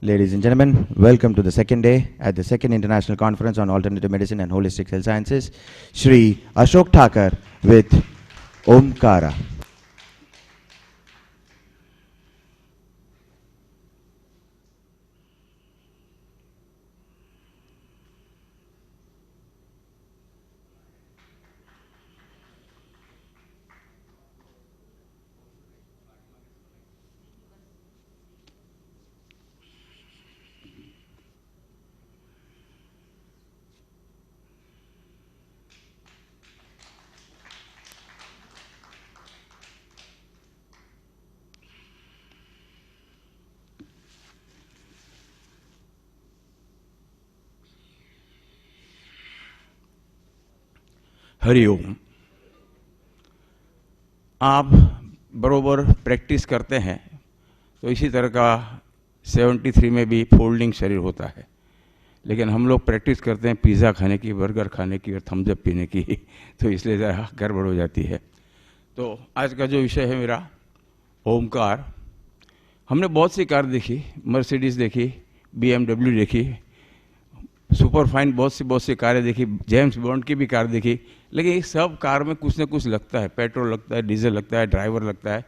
Ladies and gentlemen, welcome to the second day at the second International Conference on Alternative Medicine and Holistic Health Sciences. Shri Ashok Thakur with Omkara. Hariom. आप बरोबर practice करते हैं तो इसी तरह का 73 में भी फोल्डिंग शरीर होता है, लेकिन हम लोग प्रैक्टिस करते हैं पिज़्ज़ा खाने की, बर्गर खाने की और थम्स अप पीने की, तो इसलिए ज़रा गड़बड़ हो जाती है। तो आज का जो विषय है मेरा ओमकार। हमने बहुत सी कार देखी, मर्सिडीज़ देखी, BMW देखी, सुपर फाइन बहुत सी कारें देखी, जेम्स बॉन्ड की भी कार देखी, लेकिन इस सब कार में कुछ न कुछ लगता है। पेट्रोल लगता है, डीजल लगता है, ड्राइवर लगता है।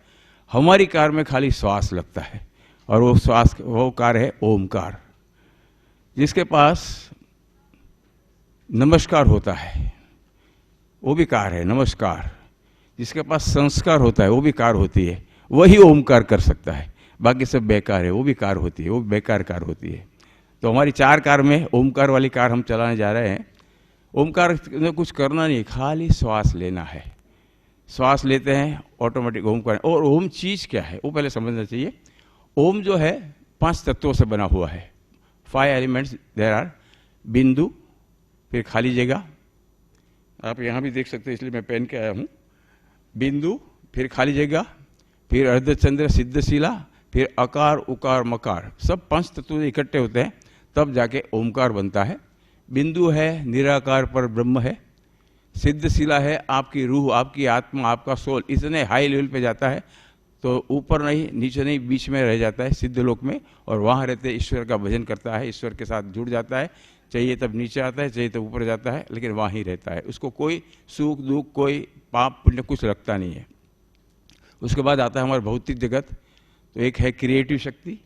हमारी कार में खाली श्वास लगता है, और वो कार है ओमकार, जिसके पास नमस्कार होता है, वो भी कार है। नमस्कार। जिसके पास संस्कार होता है, वो भी कार होती है। वही ओमकार कर सकता है, बाकी सब बेकार है। वो भी कार होती है, वो बेकार कार होती है। तो हमारी 4 कार में ओमकार वाली कार हम चलाने जा रहे हैं। ओमकार में कुछ करना नहीं, खाली श्वास लेना है। श्वास लेते हैं, ऑटोमेटिक ओमकार। और ओम चीज़ क्या है वो पहले समझना चाहिए। ओम जो है 5 तत्वों से बना हुआ है। 5 एलिमेंट्स देयर आर। बिंदु, फिर खाली जगह, आप यहाँ भी देख सकते हैं इसलिए मैं पहन के आया हूँ। बिंदु, फिर खाली जगह, फिर अर्धचंद्र, सिद्धशिला, फिर अकार, उकार, मकार, सब 5 तत्व इकट्ठे होते हैं तब जाके ओमकार बनता है। बिंदु है निराकार पर ब्रह्म है। सिद्धशिला है आपकी रूह, आपकी आत्मा, आपका सोल इतने हाई लेवल पे जाता है तो ऊपर नहीं, नीचे नहीं, बीच में रह जाता है सिद्ध लोक में, और वहाँ रहते ईश्वर का भजन करता है, ईश्वर के साथ जुड़ जाता है। चाहिए तब नीचे आता है, चाहिए तब ऊपर जाता है, लेकिन वहाँ ही रहता है। उसको कोई सुख दुख, कोई पाप पुण्य कुछ लगता नहीं है। उसके बाद आता है हमारा भौतिक जगत। तो एक है क्रिएटिव शक्ति,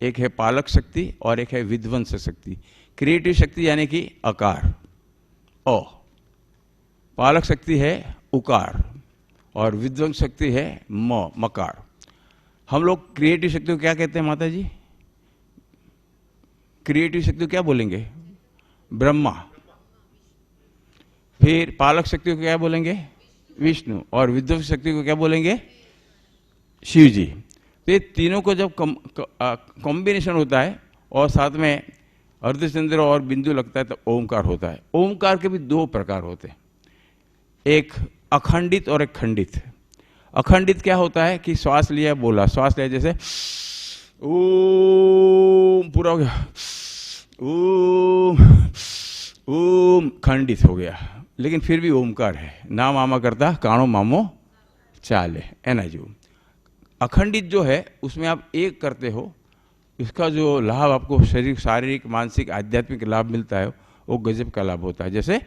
एक है पालक शक्ति, और एक है विध्वंस शक्ति। क्रिएटिव शक्ति यानी कि अकार, ओ। पालक शक्ति है उकार, और विध्वंस शक्ति है मकार। हम लोग क्रिएटिव शक्ति को क्या कहते हैं माता जी? क्रिएटिव शक्ति को क्या बोलेंगे? ब्रह्मा। फिर पालक शक्ति को क्या बोलेंगे? विष्णु। और विध्वंस शक्ति को क्या बोलेंगे? शिव जी। तो ये तीनों को जब कॉम्बिनेशन होता है और साथ में अर्धचंद्र और बिंदु लगता है तो ओमकार होता है। ओमकार के भी 2 प्रकार होते हैं, एक अखंडित और एक खंडित। अखंडित क्या होता है कि श्वास लिया बोला, श्वास लिया जैसे ओम पूरा हो गया, ओम खंडित हो गया, लेकिन फिर भी ओमकार है। ना मामा करता काणो मामो चाले, एना जो। अखंडित जो है उसमें आप एक करते हो, इसका जो लाभ आपको शारीरिक मानसिक आध्यात्मिक लाभ मिलता है वो गजब का लाभ होता है। जैसे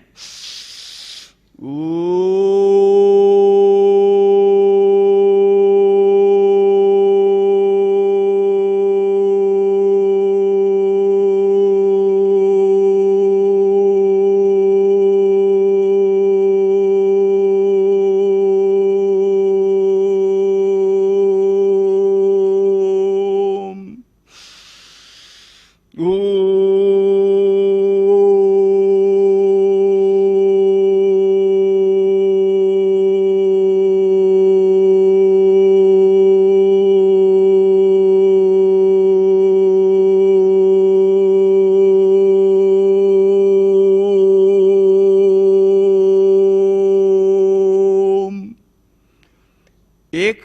एक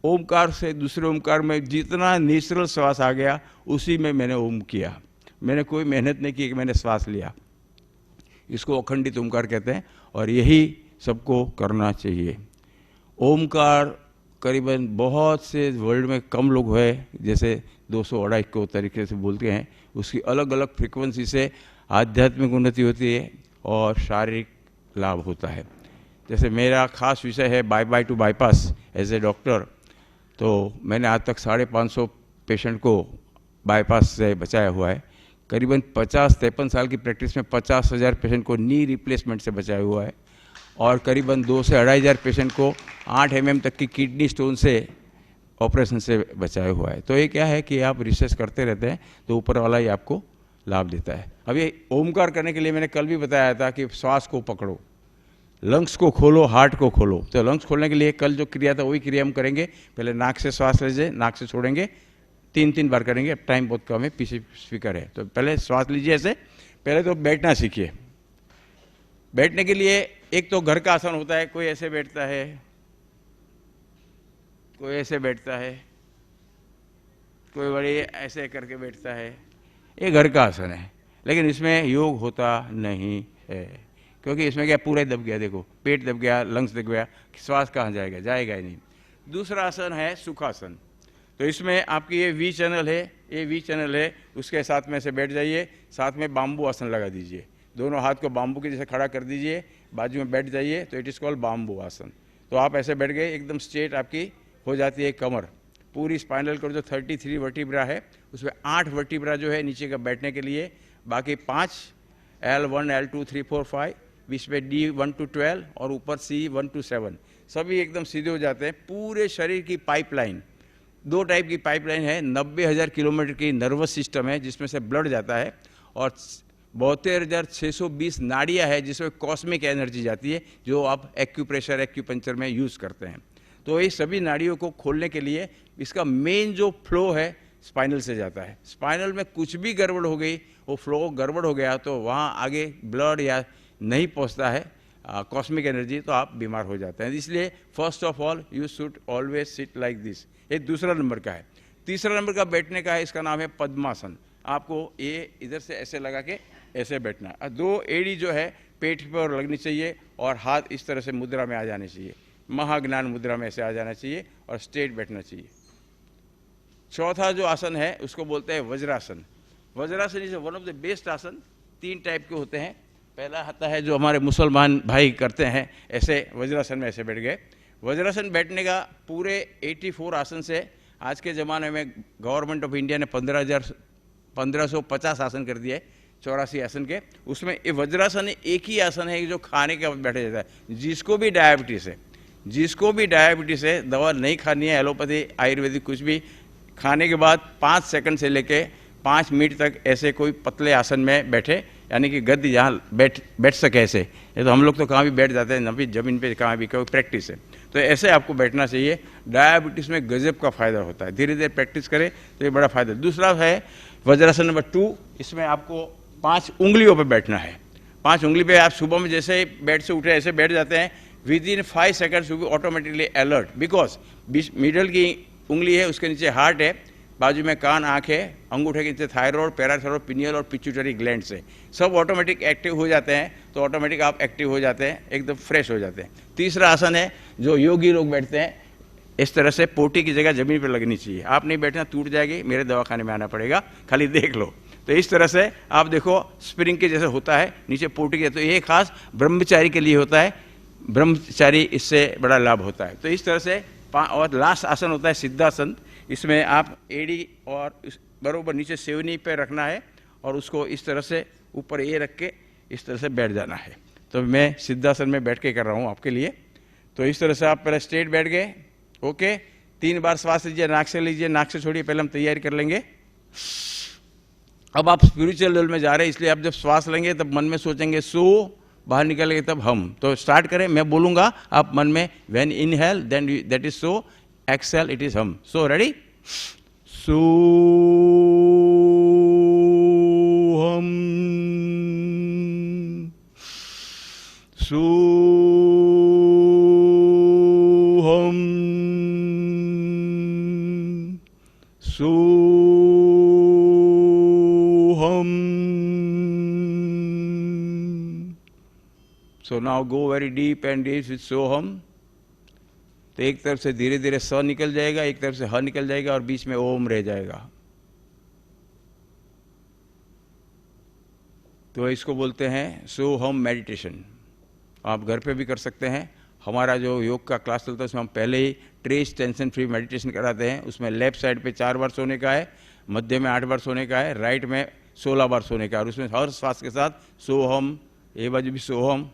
ओमकार से दूसरे ओमकार में जितना नेचुरल श्वास आ गया उसी में मैंने ओम किया। मैंने कोई मेहनत नहीं की कि मैंने श्वास लिया। इसको अखंडित ओमकार कहते हैं और यही सबको करना चाहिए। ओमकार करीबन बहुत से वर्ल्ड में कम लोग हैं जैसे 200-250 को तरीके से बोलते हैं। उसकी अलग अलग फ्रिक्वेंसी से आध्यात्मिक उन्नति होती है और शारीरिक लाभ होता है। जैसे मेरा खास विषय है bye bye to bypass as a doctor, तो मैंने आज तक 550 पेशेंट को बाईपास से बचाया हुआ है। करीबन 53 साल की प्रैक्टिस में 50,000 पेशेंट को नी रिप्लेसमेंट से बचाया हुआ है और करीबन 2 से 2,500 पेशेंट को 8 mm तक की किडनी स्टोन से ऑपरेशन से बचाया हुआ है। तो ये क्या है कि आप रिसर्च करते रहते हैं तो ऊपर वाला ही आपको लाभ देता है। अब ये ओमकार करने के लिए मैंने कल भी बताया था कि श्वास को पकड़ो, लंग्स को खोलो, हार्ट को खोलो। तो लंग्स खोलने के लिए कल जो क्रिया था वही क्रिया हम करेंगे। पहले नाक से श्वास लीजिए, नाक से छोड़ेंगे, 3 बार करेंगे। अब टाइम बहुत कम है, पीछे स्पीकर है। तो पहले श्वास लीजिए ऐसे। पहले तो बैठना सीखिए। बैठने के लिए एक तो घर का आसन होता है, कोई ऐसे बैठता है, कोई ऐसे बैठता है, कोई बड़े ऐसे करके बैठता है। ये घर का आसन है, लेकिन इसमें योग होता नहीं है, क्योंकि इसमें क्या पूरा दब गया। देखो पेट दब गया, लंग्स दब गया, श्वास कहाँ जाएगा, जाएगा ही नहीं। दूसरा आसन है सुखासन। तो इसमें आपकी ये वी चैनल है, ये वी चैनल है, उसके साथ में से बैठ जाइए। साथ में बाम्बू आसन लगा दीजिए, दोनों हाथ को बाम्बू के जैसे खड़ा कर दीजिए, बाजू में बैठ जाइए। तो इट इज़ कॉल्ड बाम्बू आसन। तो आप ऐसे बैठ गए, एकदम स्ट्रेट आपकी हो जाती है कमर। पूरी स्पाइनल कॉर्ड जो 33 वर्टिब्रा है उसमें 8 वर्टिब्रा जो है नीचे का बैठने के लिए, बाकी 5 L1 L2 3 4 5, बीच में D1 to 12 और ऊपर C1 to 7 सभी एकदम सीधे हो जाते हैं। पूरे शरीर की पाइपलाइन, 2 टाइप की पाइपलाइन है। 90,000 किलोमीटर की नर्वस सिस्टम है जिसमें से ब्लड जाता है, और 72,620 नाड़ियाँ है जिसमें कॉस्मिक एनर्जी जाती है, जो आप एक्यूप्रेशर एक्यूपंक्चर में यूज़ करते हैं। तो ये सभी नाड़ियों को खोलने के लिए इसका मेन जो फ्लो है स्पाइनल से जाता है। स्पाइनल में कुछ भी गड़बड़ हो गई, वो फ्लो गड़बड़ हो गया तो वहाँ आगे ब्लड या नहीं पहुँचता है कॉस्मिक एनर्जी, तो आप बीमार हो जाते हैं। इसलिए first of all you should always sit like this. ये दूसरा नंबर का है। तीसरा नंबर का बैठने का है, इसका नाम है पद्मासन। आपको ये इधर से ऐसे लगा के ऐसे बैठना है। 2 एड़ी जो है पेट पर लगनी चाहिए और हाथ इस तरह से मुद्रा में आ जाने चाहिए, महाज्ञान मुद्रा में ऐसे आ जाना चाहिए और स्ट्रेट बैठना चाहिए। चौथा जो आसन है उसको बोलते हैं vajrasana. Vajrasana is one of the best आसन। 3 टाइप के होते हैं। पहला आता है जो हमारे मुसलमान भाई करते हैं, ऐसे वज्रासन में ऐसे बैठ गए। वज्रासन बैठने का पूरे 84 आसन से आज के ज़माने में गवर्नमेंट ऑफ इंडिया ने 1550 आसन कर दिए, 84 आसन के। उसमें ये वज्रासन एक ही आसन है जो खाने के बाद बैठा जाता है। जिसको भी डायबिटीज़ है, जिसको भी डायबिटीज़ है, दवा नहीं खानी है, एलोपैथी आयुर्वेदिक कुछ भी, खाने के बाद 5 सेकंड से लेके 5 मिनट तक ऐसे कोई पतले आसन में बैठे, यानी कि गद्दी जहाँ बैठ सके ऐसे। ये तो हम लोग तो कहाँ भी बैठ जाते हैं, न भी जमीन पे कहाँ भी, कोई प्रैक्टिस है तो ऐसे आपको बैठना चाहिए। डायबिटीज़ में गजब का फ़ायदा होता है, धीरे धीरे प्रैक्टिस करें तो ये बड़ा फ़ायदा। दूसरा है वज्रासन नंबर 2। इसमें आपको 5 उंगलियों पर बैठना है। 5 उंगली पे आप सुबह में जैसे बेड से उठे ऐसे बैठ जाते हैं, within 5 seconds you be automatically alert, because middle की उंगली है, उसके नीचे हार्ट है, बाजू में कान, आँख है, अंगूठे के नीचे थायराइड, पैराथायराइड, पिनियल और पिट्यूटरी ग्लैंड्स है। सब ऑटोमेटिक एक्टिव हो जाते हैं, तो ऑटोमेटिक आप एक्टिव हो जाते हैं, एकदम फ्रेश हो जाते हैं। तीसरा आसन है जो योगी लोग बैठते हैं, इस तरह से पोटी की जगह जमीन पर लगनी चाहिए। आप नहीं बैठना, टूट जाएगी, मेरे दवाखाने में आना पड़ेगा, खाली देख लो। तो इस तरह से आप देखो स्प्रिंग के जैसे होता है, नीचे पोटी के। तो ये खास ब्रह्मचारी के लिए होता है, ब्रह्मचारी इससे बड़ा लाभ होता है। तो इस तरह से और लास्ट आसन होता है सिद्धासन। इसमें आप एड़ी और बरोबर नीचे सेवनी पे रखना है और उसको इस तरह से ऊपर ये रख के इस तरह से बैठ जाना है। तो मैं सिद्धासन में बैठ के कर रहा हूँ आपके लिए। तो इस तरह से आप पहले स्ट्रेट बैठ गए, ओके। 3 बार श्वास लीजिए, नाक से लीजिए, नाक से छोड़िए। पहले हम तैयारी कर लेंगे। अब आप स्पिरिचुअल लेवल में जा रहे हैं, इसलिए आप जब श्वास लेंगे तब मन में सोचेंगे सो, बाहर निकलेंगे तब हम। तो स्टार्ट करें, मैं बोलूँगा, आप मन में when inhale then that is so, exhale it is हम। So ready? सो हम, सो हम, सो So now go very deep and deep with Soham. तो एक तरफ से धीरे धीरे स निकल जाएगा, एक तरफ से ह निकल जाएगा और बीच में ओम रह जाएगा। तो इसको बोलते हैं सोहम मेडिटेशन। आप घर पे भी कर सकते हैं। हमारा जो योग का क्लास चलता है उसमें हम पहले ही ट्रेस टेंशन फ्री मेडिटेशन कराते हैं। उसमें लेफ्ट साइड पे 4 बार सोने का है, मध्य में 8 बार सोने का है, राइट में 16 बार सोने का है। और उसमें हर श्वास के साथ सोहम, ये बाजू भी सोहम,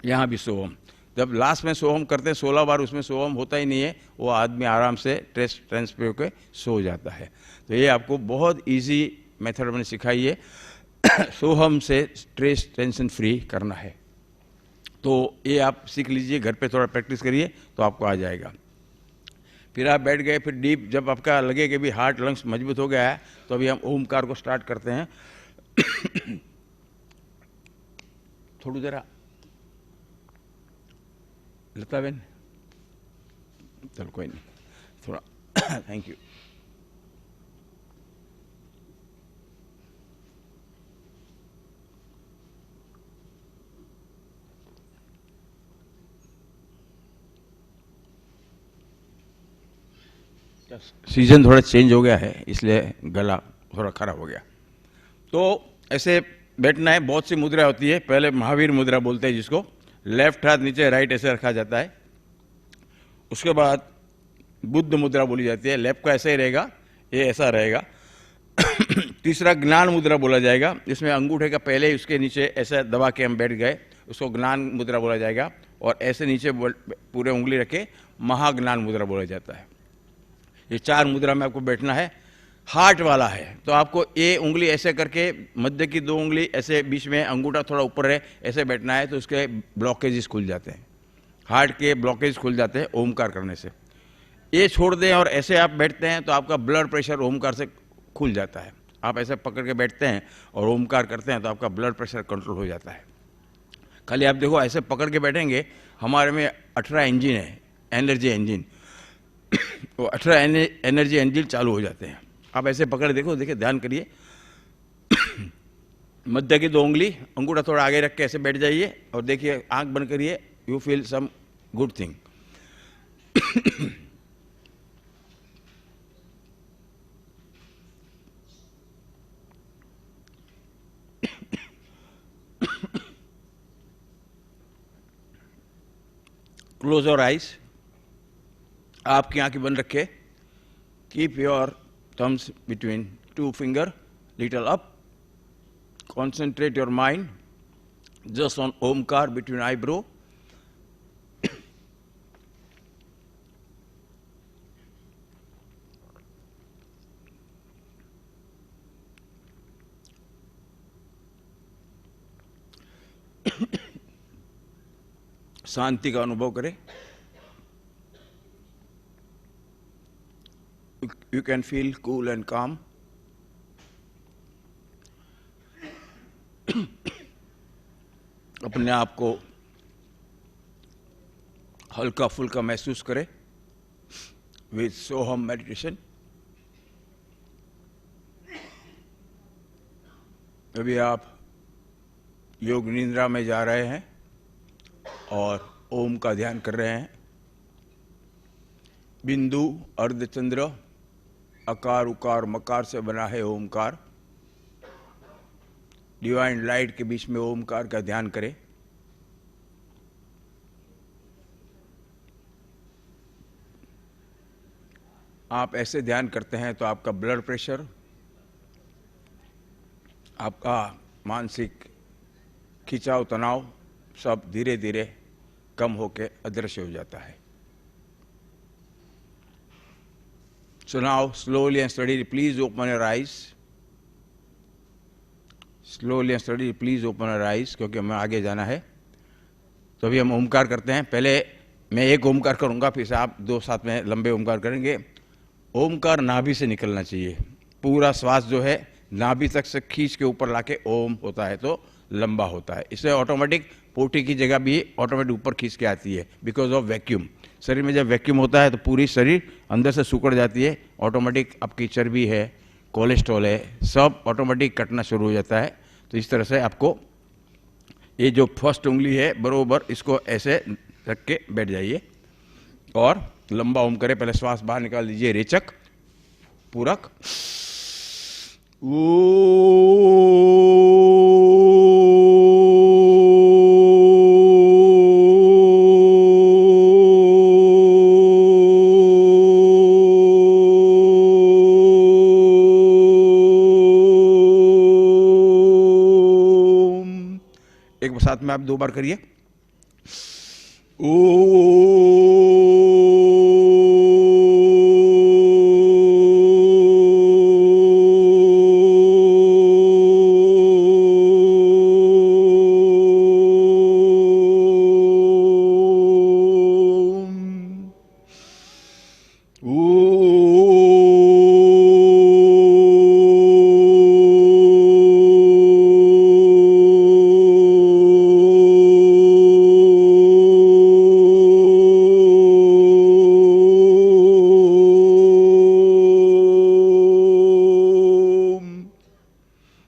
यहाँ भी सोहम। जब लास्ट में सोहम करते हैं 16 बार, उसमें सोहम होता ही नहीं है, वो आदमी आराम से ट्रेस टेंस पे होकर सो जाता है। तो ये आपको बहुत ईजी मेथड मैंने सिखाई है सोहम से स्ट्रेस टेंशन फ्री करना है। तो ये आप सीख लीजिए, घर पे थोड़ा प्रैक्टिस करिए तो आपको आ जाएगा। फिर आप बैठ गए, फिर डीप जब आपका लगे कि भी हार्ट लंग्स मजबूत हो गया है, तो अभी हम ओमकार को स्टार्ट करते हैं। थोड़ी जरा लता बहन, चलो कोई नहीं, थोड़ा थैंक यू। सीजन थोड़ा चेंज हो गया है इसलिए गला थोड़ा खराब हो गया। तो ऐसे बैठना है। बहुत सी मुद्रा होती है। पहले महावीर मुद्रा बोलते हैं जिसको, लेफ्ट हाथ नीचे राइट ऐसे रखा जाता है। उसके बाद बुद्ध मुद्रा बोली जाती है, लेफ्ट का ऐसा ही रहेगा, ये ऐसा रहेगा। तीसरा ज्ञान मुद्रा बोला जाएगा, जिसमें अंगूठे का पहले ही उसके नीचे ऐसा दबा के हम बैठ गए, उसको ज्ञान मुद्रा बोला जाएगा। और ऐसे नीचे पूरे उंगली रखे महाज्ञान मुद्रा बोला जाता है। ये 4 मुद्रा में आपको बैठना है। हार्ट वाला है तो आपको ये उंगली ऐसे करके, मध्य की 2 उंगली ऐसे बीच में, अंगूठा थोड़ा ऊपर है, ऐसे बैठना है। तो उसके ब्लॉकेजेस खुल जाते हैं, हार्ट के ब्लॉकेज खुल जाते हैं ओमकार करने से। ये छोड़ दें और ऐसे आप बैठते हैं तो आपका ब्लड प्रेशर ओमकार से खुल जाता है। आप ऐसे पकड़ के बैठते हैं और ओमकार करते हैं तो आपका ब्लड प्रेशर कंट्रोल हो जाता है। खाली आप देखो, ऐसे पकड़ के बैठेंगे, हमारे में 18 इंजन है, एनर्जी इंजन, वो 18 एनर्जी इंजन चालू हो जाते हैं। आप ऐसे पकड़ देखो, देखिए ध्यान करिए। मध्य की 2 उंगली, अंगूठा थोड़ा आगे रख के ऐसे बैठ जाइए और देखिए, आंख बंद करिए, you feel some good thing. Close your eyes, आपकी आंखें बंद रखे। Keep your thumbs between 2 fingers, little up. Concentrate your mind just on Omkar between eyebrow. शांति का अनुभव करें। You can feel cool and calm. अपने आप को हल्का फुल्का महसूस करें with सोहम मेडिटेशन। अभी आप योग निद्रा में जा रहे हैं और ओम का ध्यान कर रहे हैं। बिंदु, अर्धचंद्र, अकार, उकार, मकार से बना है ओमकार। डिवाइन लाइट के बीच में ओमकार का ध्यान करें। आप ऐसे ध्यान करते हैं तो आपका ब्लड प्रेशर, आपका मानसिक खिंचाव, तनाव सब धीरे धीरे कम होकर अदृश्य हो जाता है। So now, slowly and steadily, please open your eyes. Slowly and steadily, please open your eyes, क्योंकि हमें आगे जाना है। तो अभी हम ओमकार करते हैं। पहले मैं एक ओमकार करूंगा, फिर से आप 2 साथ में लंबे ओमकार करेंगे। ओमकार नाभि से निकलना चाहिए। पूरा श्वास जो है नाभि तक से खींच के ऊपर लाके ओम होता है तो लंबा होता है। इससे ऑटोमेटिक पोटी की जगह भी ऑटोमेटिक ऊपर खींच के आती है, बिकॉज ऑफ वैक्यूम। शरीर में जब वैक्यूम होता है तो पूरी शरीर अंदर से सिकुड़ जाती है। ऑटोमेटिक आपकी चर्बी है, कोलेस्ट्रॉल है, सब ऑटोमेटिक कटना शुरू हो जाता है। तो इस तरह से आपको ये जो फर्स्ट उंगली है बरोबर इसको ऐसे रख के बैठ जाइए और लंबा ओम करें। पहले श्वास बाहर निकाल दीजिए, रेचक, पूरक। एक साथ में आप 2 बार करिए।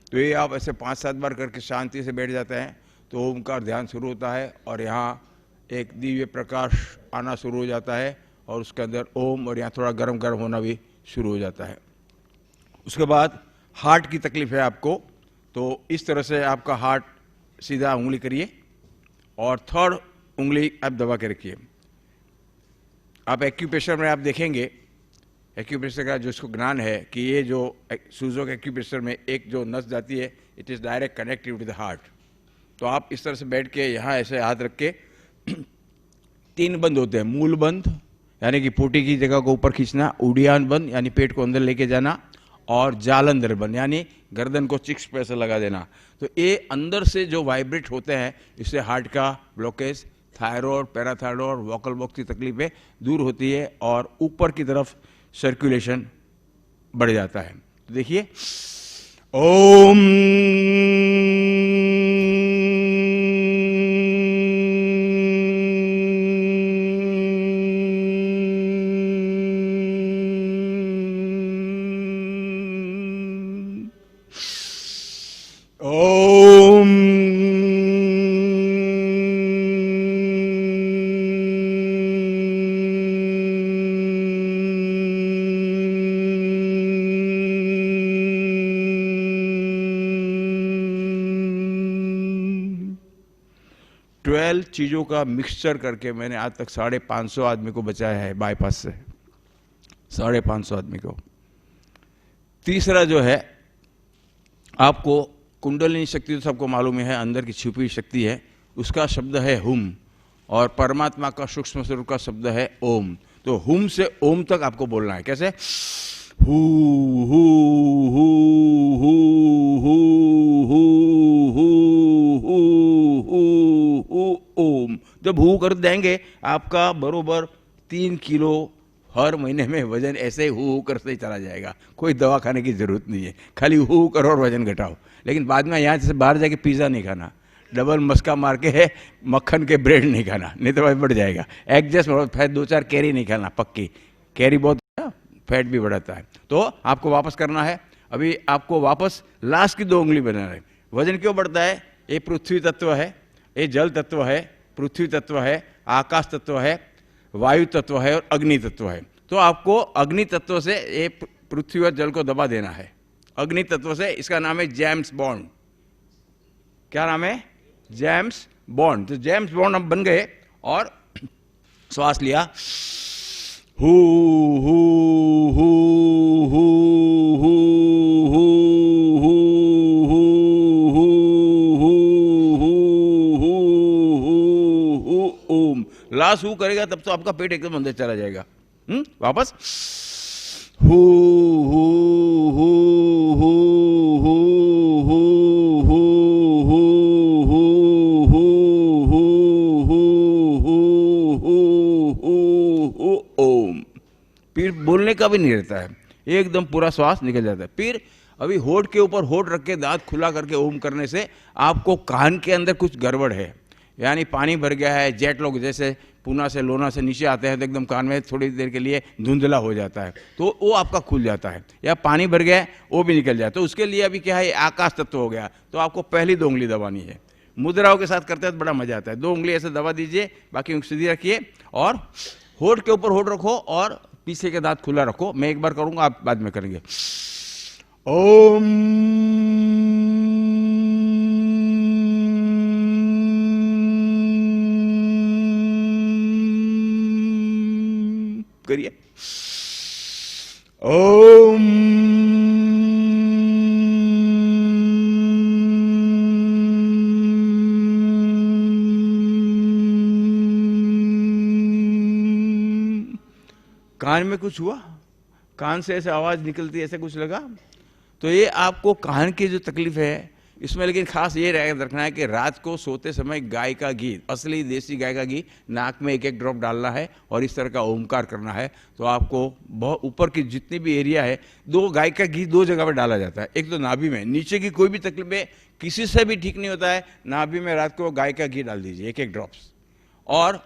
तो ये आप ऐसे 5-7 बार करके शांति से बैठ जाते हैं तो ओमकार ध्यान शुरू होता है और यहाँ एक दिव्य प्रकाश आना शुरू हो जाता है और उसके अंदर ओम, और यहाँ थोड़ा गर्म गर्म होना भी शुरू हो जाता है। उसके बाद हार्ट की तकलीफ है आपको, तो इस तरह से आपका हार्ट सीधा उंगली करिए और 3rd उंगली आप दबा के रखिए। आप एक्यूप्रेशर में आप देखेंगे, एक्यूप्रेशर का जो इसको ज्ञान है कि ये जो सूजोक एक्यूप्रेशर में एक जो नस जाती है, it is direct connected with the heart. तो आप इस तरह से बैठ के यहाँ ऐसे हाथ रख के 3 बंद होते हैं। मूल बंद यानी कि पोटी की जगह को ऊपर खींचना, उड़ियान बंद यानी पेट को अंदर लेके जाना, और जालंधर बंद यानी गर्दन को चिक्स पे ऐसे लगा देना। तो ये अंदर से जो वाइब्रेट होते हैं, इससे हार्ट का blockage, thyroid, parathyroid, vocal box की तकलीफें दूर होती है और ऊपर की तरफ सर्कुलेशन बढ़ जाता है। तो देखिए, ओम ओम चीज़ों का मिक्सचर करके मैंने आज तक 550 आदमी को बचाया है बाईपास से, 550 आदमी को। तीसरा जो है, आपको कुंडलिनी शक्ति तो सबको मालूम है, अंदर की छुपी हुई शक्ति है, उसका शब्द है हुम, और परमात्मा का सूक्ष्म स्वरूप का शब्द है ओम। तो हुम से ओम तक आपको बोलना है। कैसे? हु हु हु हु हु हु हु हु हु ओम। जब हु कर देंगे, आपका बरोबर 3 किलो हर महीने में वजन ऐसे ही हु करते ही चला जाएगा। कोई दवा खाने की जरूरत नहीं है, खाली हु करो और वजन घटाओ। लेकिन बाद में यहाँ से बाहर जाके पिज़्ज़ा नहीं खाना, डबल मस्का मार के है मक्खन के ब्रेड नहीं खाना, नहीं तो भाई बढ़ जाएगा। एडजस्ट फैट 2-4 कैरी नहीं खाना, पक्की कैरी बहुत फैट भी बढ़ाता है। तो आपको वापस करना है। अभी आपको वापस लास्ट की 2 उंगली बनाना है। वजन क्यों बढ़ता है? ये पृथ्वी तत्व है, ये जल तत्व है, पृथ्वी तत्व है, आकाश तत्व है, वायु तत्व है और अग्नि तत्व है। तो आपको अग्नि तत्व से ये पृथ्वी और जल को दबा देना है। अग्नि तत्व से, इसका नाम है जेम्स बॉन्ड। क्या नाम है? James Bond. तो जेम्स बॉन्ड हम बन गए और श्वास लिया, हु हु हु हु हु हु हु हु हु हु हु ओम। लास्ट हु करेगा तब तो आपका पेट एकदम अंदर चला जाएगा। वापस हु हु हु हु हु हु हु हु हु हु हु हु ओम। फिर बोलने का भी नहीं रहता है, एकदम पूरा श्वास निकल जाता है। फिर अभी होठ के ऊपर होठ रख के दांत खुला करके ओम करने से आपको कान के अंदर कुछ गड़बड़ है, यानी पानी भर गया है। जेट लोग जैसे पूना से लोना से नीचे आते हैं तो एकदम कान में थोड़ी देर के लिए धुंधला हो जाता है, तो वो आपका खुल जाता है। या पानी भर गया है वो भी निकल जाए, तो उसके लिए अभी क्या है, आकाश तत्व हो गया। तो आपको पहली 2 उंगली दबानी है। मुद्राओं के साथ करते हैं तो बड़ा मजा आता है। 2 उंगली ऐसे दबा दीजिए, बाकी उंगली सीधी रखिए और होठ के ऊपर होठ रखो और पीछे के दांत खुला रखो। मैं एक बार करूंगा, आप बाद में करेंगे। ओम। करिए। ओम। कान में कुछ हुआ? कान से ऐसे आवाज निकलती है, ऐसे कुछ लगा? तो ये आपको कान की जो तकलीफ है इसमें, लेकिन खास ये रखना है कि रात को सोते समय गाय का घी, असली देसी गाय का घी नाक में एक एक ड्रॉप डालना है और इस तरह का ओमकार करना है। तो आपको बहुत ऊपर की जितनी भी एरिया है, दो गाय का घी दो जगह पर डाला जाता है। एक तो नाभि में, नीचे की कोई भी तकलीफ है किसी से भी ठीक नहीं होता है, नाभि में रात को गाय का घी डाल दीजिए एक एक ड्रॉप्स, और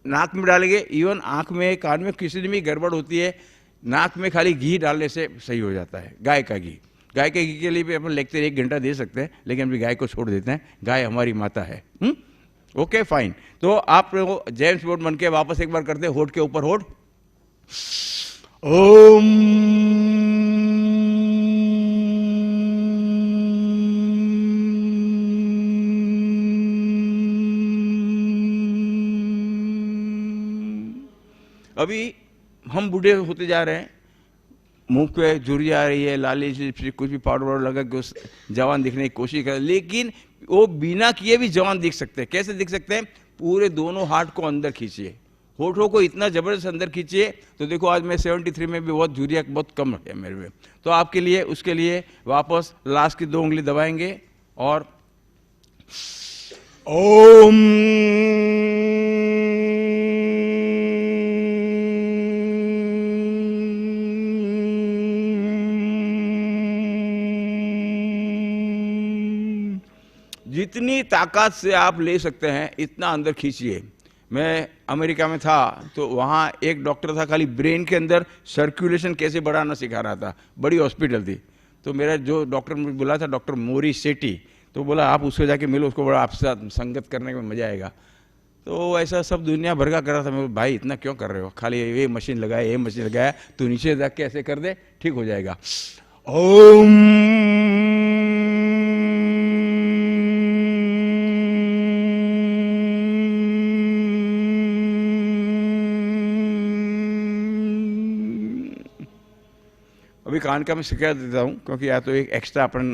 नाक में डालेंगे। इवन आँख में, कान में किसी भी गड़बड़ होती है, नाक में खाली घी डालने से सही हो जाता है। गाय का घी, गाय के घी के लिए भी अपन लेक्चर 1 घंटा दे सकते हैं, लेकिन अभी गाय को छोड़ देते हैं। गाय हमारी माता है। Okay fine. तो आप जेम्स बॉन्ड बन के वापस एक बार करते हैं, होठ के ऊपर होठ। ओम। अभी हम बूढ़े होते जा रहे हैं, मुंह पे झुर्री आ रही है, लाली से कुछ भी पाउडर वाउडर लगा के उस जवान दिखने की कोशिश कर, लेकिन वो बिना किए भी जवान दिख सकते हैं। कैसे दिख सकते हैं? पूरे दोनों हाथ को अंदर खींचिए, होठों को इतना जबरदस्त अंदर खींचिए। तो देखो आज मैं 73 में भी बहुत झुर्रियाँ बहुत कम है मेरे में। तो आपके लिए, उसके लिए वापस लास्ट की 2 उंगली दबाएंगे और ओम। जितनी ताकत से आप ले सकते हैं इतना अंदर खींचिए। मैं अमेरिका में था तो वहाँ एक डॉक्टर था, खाली ब्रेन के अंदर सर्कुलेशन कैसे बढ़ाना सिखा रहा था। बड़ी हॉस्पिटल थी। तो मेरा जो डॉक्टर मुझे बुला था, डॉक्टर मोरी सेठी, तो बोला आप उसको जाके मिलो, उसको बड़ा आपसे साथ संगत करने में मजा आएगा। तो ऐसा सब दुनिया भर का कर रहा था। मैं, भाई इतना क्यों कर रहे हो, खाली ये मशीन लगाया, ये मशीन लगाया, तो नीचे जाके ऐसे कर दे, ठीक हो जाएगा। ओम। अभी कान का मैं शिकायत देता हूँ, क्योंकि या तो एक एक्स्ट्रा अपन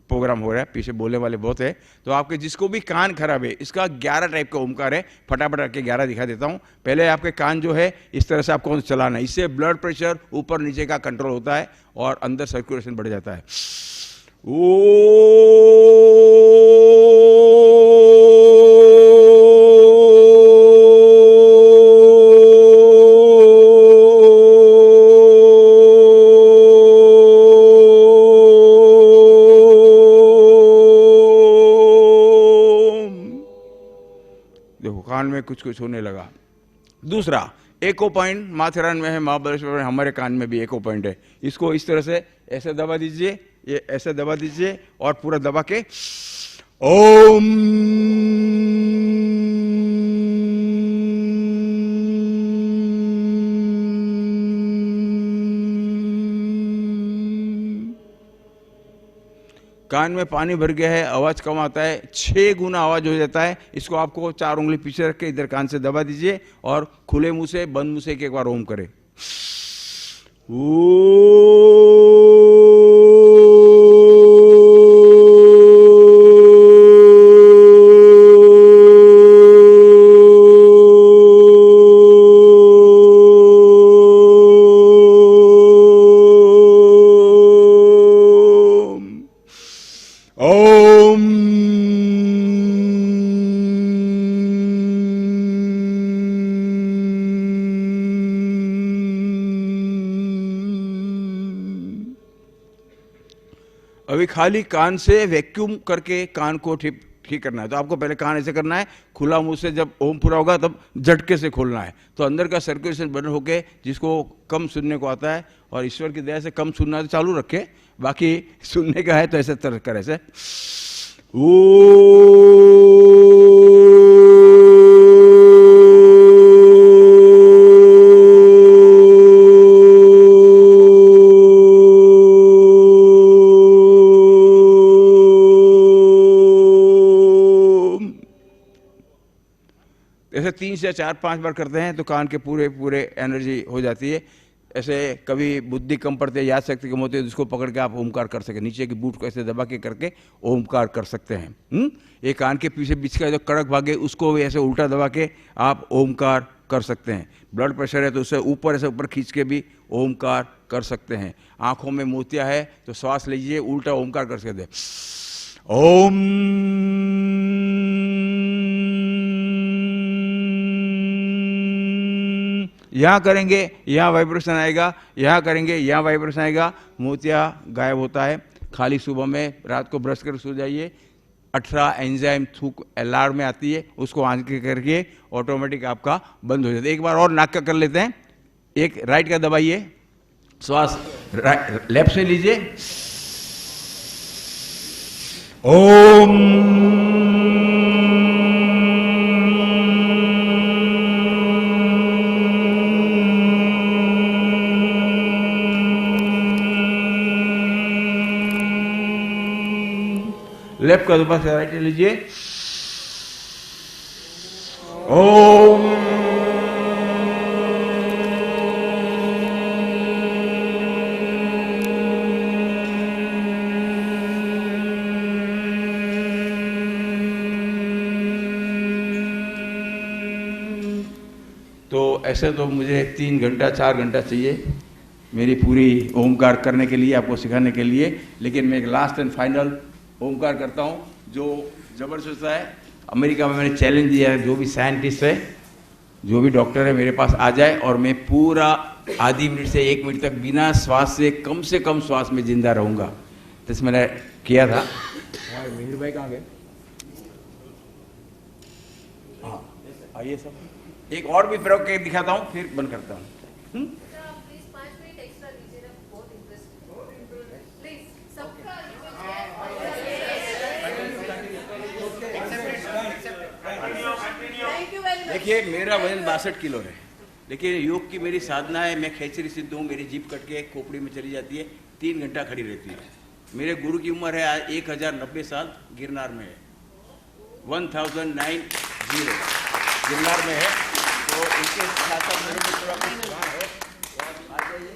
प्रोग्राम हो रहा है, पीछे बोलने वाले बहुत है। तो आपके जिसको भी कान खराब है, इसका 11 टाइप का ओमकार है। फटाफट करके 11 दिखा देता हूँ। पहले आपके कान जो है इस तरह से आपको चलाना है, इससे ब्लड प्रेशर ऊपर नीचे का कंट्रोल होता है और अंदर सर्कुलेशन बढ़ जाता है। देखो कान में कुछ कुछ होने लगा। दूसरा, एको पॉइंट माथेरान में है, महाबलेश्वर में, हमारे कान में भी एको पॉइंट है। इसको इस तरह से ऐसे दबा दीजिए, ये ऐसे दबा दीजिए और पूरा दबा के ओम। कान में पानी भर गया है, आवाज कम आता है, 6 गुना आवाज हो जाता है। इसको आपको 4 उंगली पीछे रख के इधर कान से दबा दीजिए और खुले मुंह से, बंद मुंह से एक बार ओम करें। अभी खाली कान से वैक्यूम करके कान को ठीक करना है। तो आपको पहले कान ऐसे करना है, खुला मुंह से जब ओम पूरा होगा तब झटके से खोलना है। तो अंदर का सर्कुलेशन बंद होके, जिसको कम सुनने को आता है, और ईश्वर की दया से कम सुनना है तो चालू रखे, बाकी सुनने का है तो ऐसे तरह कर, ऐसे ओ या 4-5 बार करते हैं तो कान के पूरे पूरे एनर्जी हो जाती है। ऐसे कभी बुद्धि कम पड़ते, याद शक्ति कम होती है, जिसको पकड़ के आप ओमकार कर सके, नीचे की बूट को ऐसे दबा के करके ओमकार कर सकते हैं। एक कान के पीछे बीच का जो कड़क भाग है उसको भी ऐसे उल्टा दबा के आप ओमकार कर सकते हैं। ब्लड प्रेशर है तो उससे ऊपर ऐसे ऊपर खींच के भी ओमकार कर सकते हैं। आंखों में मोतिया है तो श्वास लीजिए, उल्टा ओमकार कर सकते हैं, ओम। यहाँ करेंगे यहाँ वाइब्रेशन आएगा, यहाँ करेंगे यहाँ वाइब्रेशन आएगा, मोतिया गायब होता है। खाली सुबह में रात को ब्रश कर सो जाइए, 18 एंजाइम थूक अलार्म में आती है, उसको ऑन करके ऑटोमेटिक आपका बंद हो जाता है। एक बार और नाक का कर लेते हैं, एक राइट का दबाइए, श्वास लेफ्ट से लीजिए, ओम। लेफ्ट का दोबारा से राइट लीजिए, ओम। तो ऐसे तो मुझे 3 घंटा 4 घंटा चाहिए मेरी पूरी ओमकार करने के लिए, आपको सिखाने के लिए, लेकिन मैं एक लास्ट एंड फाइनल ओमकार करता हूँ जो ज़बरदस्त है। अमेरिका में मैंने चैलेंज दिया है, जो भी साइंटिस्ट है, जो भी डॉक्टर है मेरे पास आ जाए और मैं पूरा आधी मिनट से 1 मिनट तक बिना श्वास से कम श्वास में जिंदा रहूँगा। तो इसमें मैंने किया था। मीर भाई कहाँ गए? हाँ आइए सब, एक और भी प्रयोग करके दिखाता हूँ फिर बंद करता हूँ। देखिए मेरा वजन 62 किलो है, लेकिन योग की मेरी साधना है, मैं खेचरी सिद्ध हूँ, मेरी जीभ कट के खोपड़ी में चली जाती है, 3 घंटा खड़ी रहती है। मेरे गुरु की उम्र है आज 1090 साल, गिरनार में है, 1090 गिरनार में है। तो उनके साथ साथ मेरे को थोड़ा कुछ वहाँ है, आ जाइए,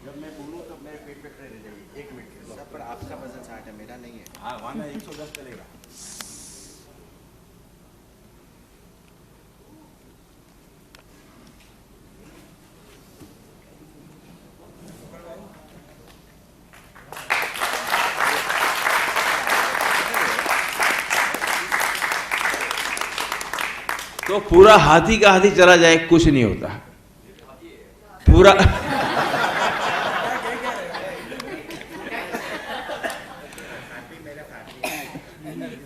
जब मैं बोलूँ तो मेरे पेट पे खड़े रह जाइए 1 मिनट के। पर आपका वजन 60 है, मेरा नहीं है। हाँ वहाँ 110 चलेगा। तो पूरा हाथी का हाथी चला जाए कुछ नहीं होता, पूरा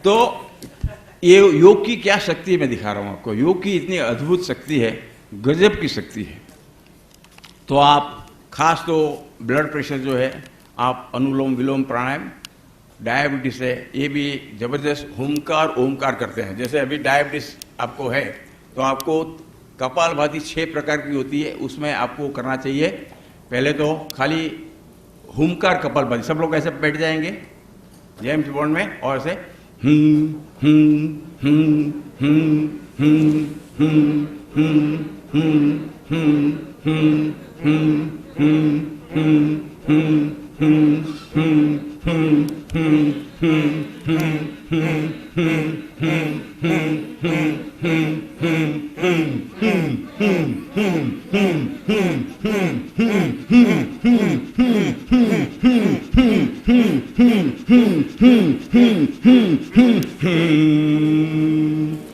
तो ये योग की क्या शक्ति है मैं दिखा रहा हूं आपको। योग की इतनी अद्भुत शक्ति है, गजब की शक्ति है। तो आप खास तो ब्लड प्रेशर जो है, आप अनुलोम विलोम प्राणायाम, डायबिटीज है, ये भी जबरदस्त हुमकार ओमकार करते हैं। जैसे अभी डायबिटीज आपको है तो आपको कपालभाति 6 प्रकार की होती है, उसमें आपको करना चाहिए। पहले तो खाली हुमकार कपालभाति, सब लोग ऐसे बैठ जाएंगे जेम्स बॉन्ड में और ऐसे हम्म हम्म हम्म हम्म हम्म हम्म हम्म हम्म हम्म हम्म हम्म हम्म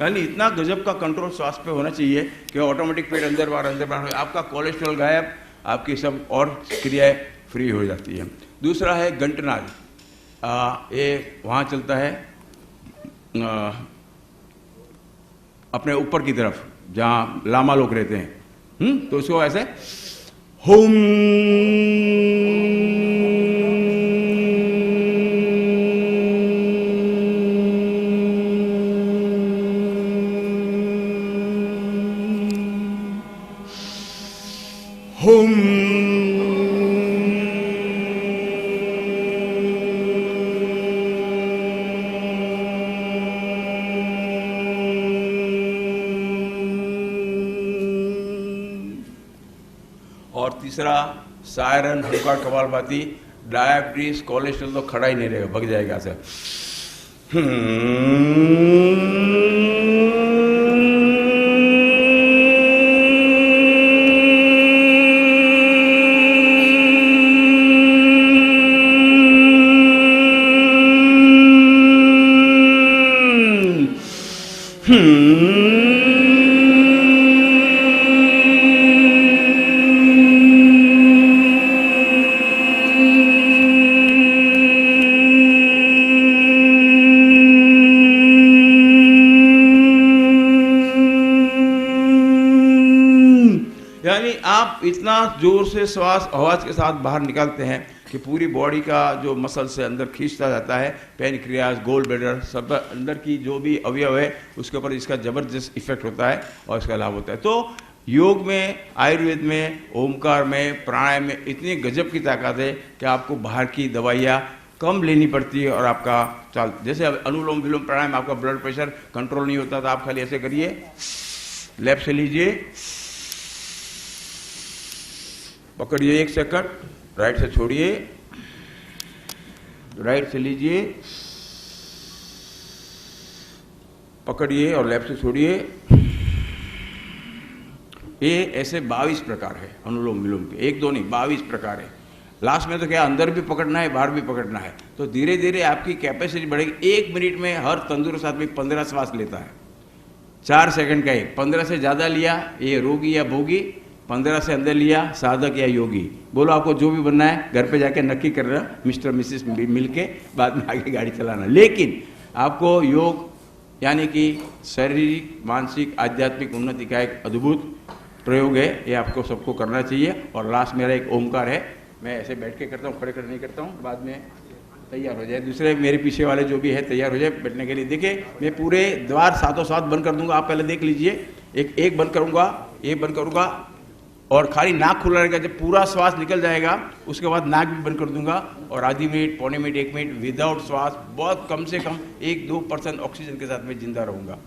यानी इतना गजब का कंट्रोल श्वास पे होना चाहिए कि ऑटोमेटिक पेट अंदर बाहर आपका कोलेस्ट्रॉल गायब, आपकी सब और क्रियाएं फ्री हो जाती है। दूसरा है घंटनाद, ये वहाँ चलता है अपने ऊपर की तरफ जहाँ लामा लोग रहते हैं, तो उसको ऐसे हुम और तीसरा सायरन, हुक्का, कपालभाति, डायबिटीज, कोलेस्ट्रॉल तो खड़ा ही नहीं रहेगा, भग जाएगा सर। यानी आप इतना जोर से श्वास आवाज के साथ बाहर निकालते हैं कि पूरी बॉडी का जो मसल से अंदर खींचता जाता है, पैनक्रियाज, गोल ब्लैडर, सब अंदर की जो भी अवयव है उसके ऊपर इसका जबरदस्त इफेक्ट होता है और इसका लाभ होता है। तो योग में, आयुर्वेद में, ओमकार में, प्राणायाम में इतनी गजब की ताकत है कि आपको बाहर की दवाइयाँ कम लेनी पड़ती है और आपका चाल, जैसे अनुलोम विलोम प्राणायाम, आपका ब्लड प्रेशर कंट्रोल नहीं होता तो आप खाली ऐसे करिए, लेफ्ट से लीजिए, पकड़िए 1 सेकंड, राइट से छोड़िए, राइट से लीजिए, पकड़िए और लेफ्ट से छोड़िए। ये ऐसे 22 प्रकार है अनुलोम विलोम के, 1 2 नहीं, 22 प्रकार है। लास्ट में तो क्या अंदर भी पकड़ना है, बाहर भी पकड़ना है, तो धीरे धीरे आपकी कैपेसिटी बढ़ेगी। 1 मिनट में हर तंदुरुस्त आदमी 15 श्वास लेता है, 4 सेकंड का ही। 15 से ज्यादा लिया ये रोगी या भोगी, 15 से अंदर लिया साधक या योगी। बोलो आपको जो भी बनना है घर पे जाके नक्की कर रहा, मिस्टर मिसेस मिलके बाद में आगे गाड़ी चलाना। लेकिन आपको योग यानी कि शारीरिक, मानसिक, आध्यात्मिक उन्नति का एक अद्भुत प्रयोग है, ये आपको सबको करना चाहिए। और लास्ट मेरा एक ओमकार है, मैं ऐसे बैठ के करता हूँ, खड़े खड़े नहीं करता हूँ, बाद में तैयार हो जाए। दूसरे मेरे पीछे वाले जो भी है तैयार हो जाए बैठने के लिए। देखिए मैं पूरे द्वार 7 बंद कर दूंगा, आप पहले देख लीजिए। एक बंद करूंगा, एक बंद करूंगा और खाली नाक खुला रहेगा। जब पूरा श्वास निकल जाएगा उसके बाद नाक भी बंद कर दूंगा और आधी मिनट, पौने मिनट, 1 मिनट विदाउट श्वास, बहुत कम से कम 1-2% ऑक्सीजन के साथ मैं जिंदा रहूंगा।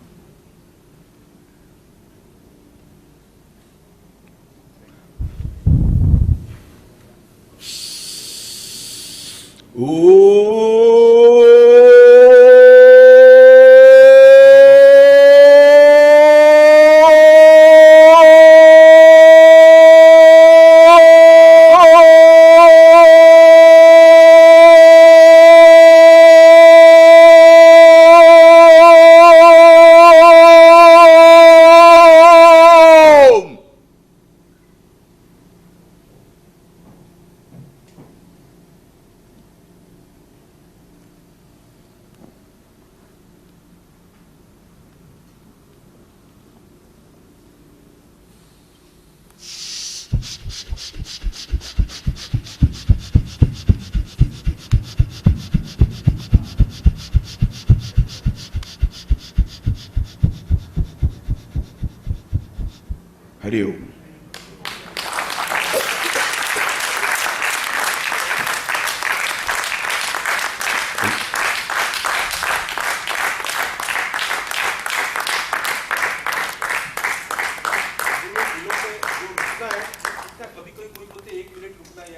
हरिओम।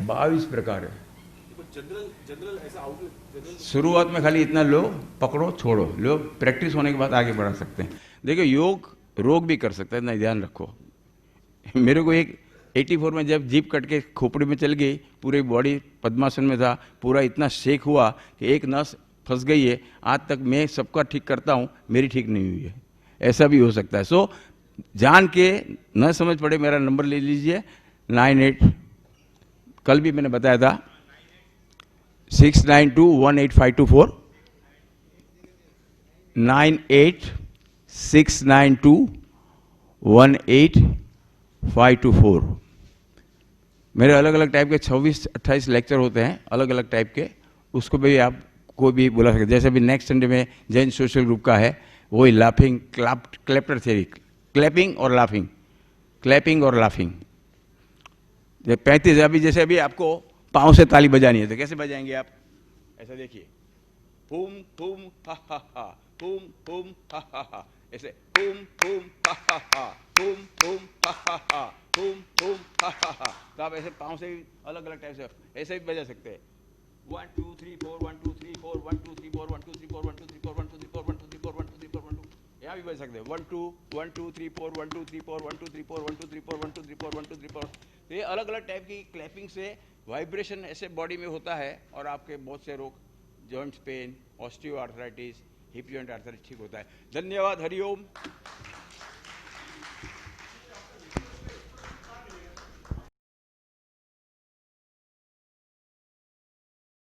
बाईस प्रकार है। जनरल ऐसा आउटलेट शुरुआत में खाली इतना लो, पकड़ो, छोड़ो, लो, प्रैक्टिस होने के बाद आगे बढ़ा सकते हैं। देखो योग रोग भी कर सकता है, इतना ध्यान रखो। मेरे को एक 84 में जब जीप कट के खोपड़ी में चल गई, पूरी बॉडी पद्मासन में था, पूरा इतना शेक हुआ कि एक नस फंस गई है। आज तक मैं सबका ठीक करता हूँ, मेरी ठीक नहीं हुई है। ऐसा भी हो सकता है। सो जान के न समझ पड़े, मेरा नंबर ले लीजिए 98, कल भी मैंने बताया था, 692-18524, 98-692-18524। मेरे अलग अलग टाइप के 26-28 लेक्चर होते हैं, अलग अलग टाइप के, उसको भी आप कोई भी बुला सकते। जैसे अभी नेक्स्ट संडे में जैन सोशल ग्रुप का है, वही लाफिंग, क्लैप्टर थ्योरी, क्लैपिंग और लाफिंग, क्लैपिंग और लाफिंग। 35 अभी जैसे अभी आपको पाँव से ताली बजानी है तो कैसे बजाएंगे आप? ऐसा देखिए, हुम हुम हा हा हा, हुम हुम हा हा हा, ऐसे हुम हुम हा हा हा, हुम हुम हा हा हा, हुम हुम हा हा हा। तो आप ऐसे पाँव से भी अलग अलग टाइप से ऐसे भी बजा सकते हैं। 1 2 3 4 1 2 3 4 1 2 3 4 1 2 3 4 1 2 3 4 1 2 3 4 1 2 3 4 1 2 3 4 1 2। यहाँ भी बज सकते हैं 1 2 1 2 3 4 1 2 3 4 1 2 3 4 1 2 3 4 1 2 3 4 1 2 3 4। तो ये अलग अलग टाइप की क्लैपिंग से वाइब्रेशन ऐसे बॉडी में होता है और आपके बहुत से रोग, joints pain, osteo arthritis, hip joint arthritis ठीक होता है। धन्यवाद। हरिओम।